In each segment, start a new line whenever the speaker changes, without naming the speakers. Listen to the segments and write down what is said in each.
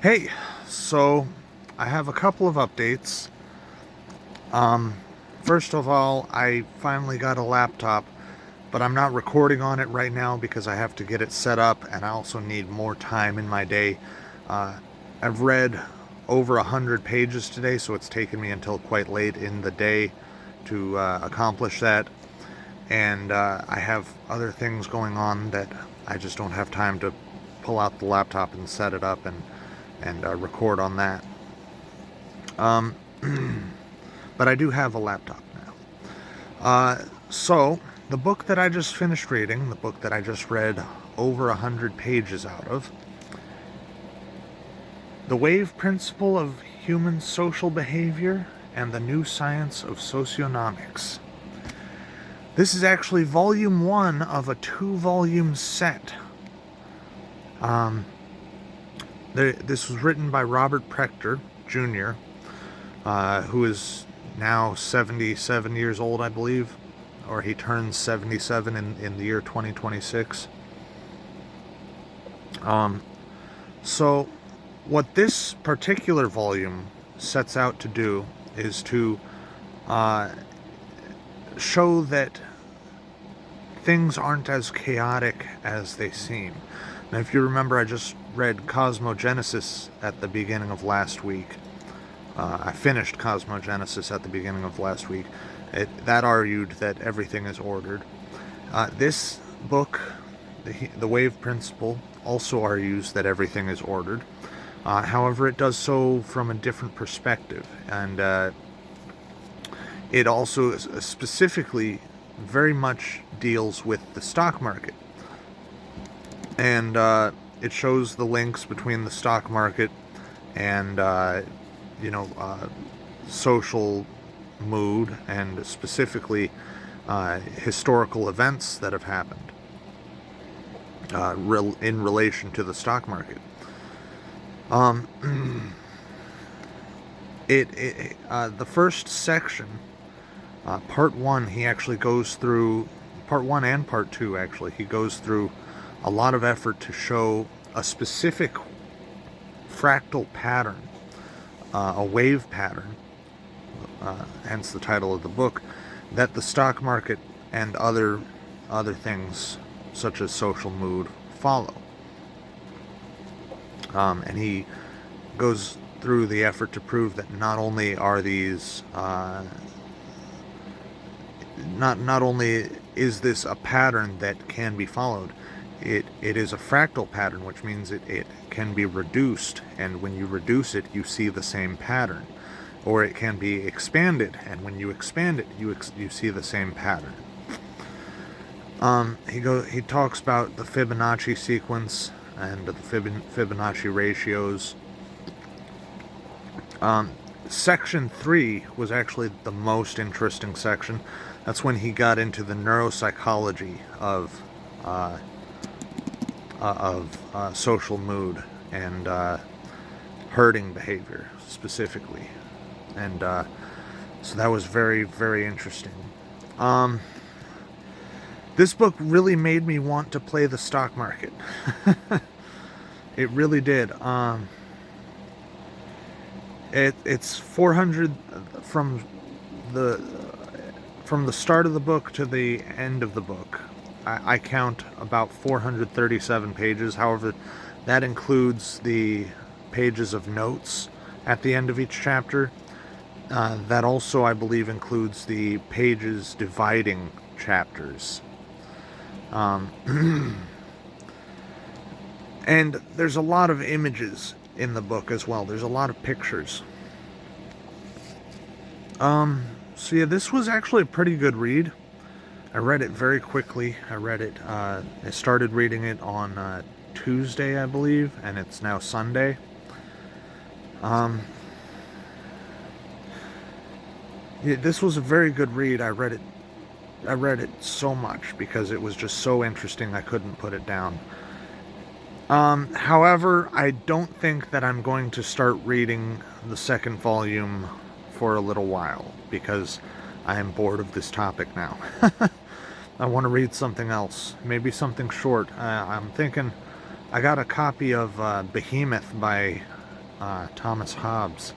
Hey, so I have a couple of updates. Um, First of all, I finally got a laptop, but I'm not recording on it right now because I have to get it set up and I also need more time in my day. Uh, I've read over 100 pages today, so it's taken me until quite late in the day to accomplish that. And I have other things going on that I just don't have time to pull out the laptop and set it up and record on that. Um, but I do have a laptop now. So, the book that I just finished reading, the book that I just read over 100 pages out of, The Wave Principle of Human Social Behavior and the New Science of Socionomics. This is actually volume 1 of a 2-volume set. This was written by Robert Prechter Jr., who is now 77 years old, I believe, or he turns 77 in the year 2026. So what this particular volume sets out to do is to show that things aren't as chaotic as they seem. Now, if you remember, I just read Cosmogenesis at the beginning of last week. I finished Cosmogenesis at the beginning of last week. That argued that everything is ordered. This book, the Wave Principle, also argues that everything is ordered. However, it does so from a different perspective, and it also specifically very much deals with the stock market. And it shows the links between the stock market and social mood, and specifically historical events that have happened in relation to the stock market. The first section, part one, he actually goes through, part one and part two actually, he goes through a lot of effort to show a specific fractal pattern, a wave pattern, hence the title of the book, that the stock market and other things such as social mood follow. And he goes through the effort to prove that not only are these not only is this a pattern that can be followed, it is a fractal pattern, which means it can be reduced, and when you reduce it, you see the same pattern. Or it can be expanded, and when you expand it, you see the same pattern. He talks about the Fibonacci sequence and the Fibonacci ratios. Section 3 was actually the most interesting section. That's when he got into the neuropsychology of social mood and herding behavior specifically. And so that was very, very interesting. This book really made me want to play the stock market. It really did. It's 400 from the start of the book to the end of the book. I count about 437 pages. However, that includes the pages of notes at the end of each chapter. That also, I believe, includes the pages dividing chapters. And there's a lot of images in the book as well. There's a lot of pictures. So yeah, this was actually a pretty good read. I read it very quickly. I started reading it on Tuesday, I believe, and it's now Sunday. This was a very good read. I read it so much because it was just so interesting I couldn't put it down. However, I don't think that I'm going to start reading the second volume for a little while because I am bored of this topic now. I want to read something else, maybe something short. I'm thinking I got a copy of Behemoth by Thomas Hobbes.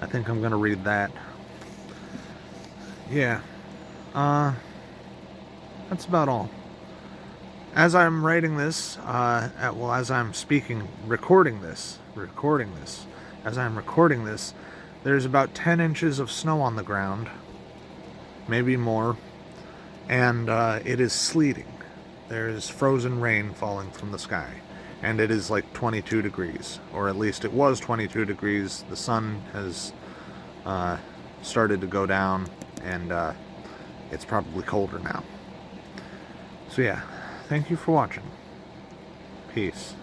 I think I'm going to read that. Yeah. That's about all. As I'm writing this, as I'm recording this, as I'm recording this, there's about 10 inches of snow on the ground, maybe more, and it is sleeting. There is frozen rain falling from the sky, and it is like 22 degrees, or at least it was 22 degrees. The sun has started to go down, and it's probably colder now. So yeah, thank you for watching. Peace.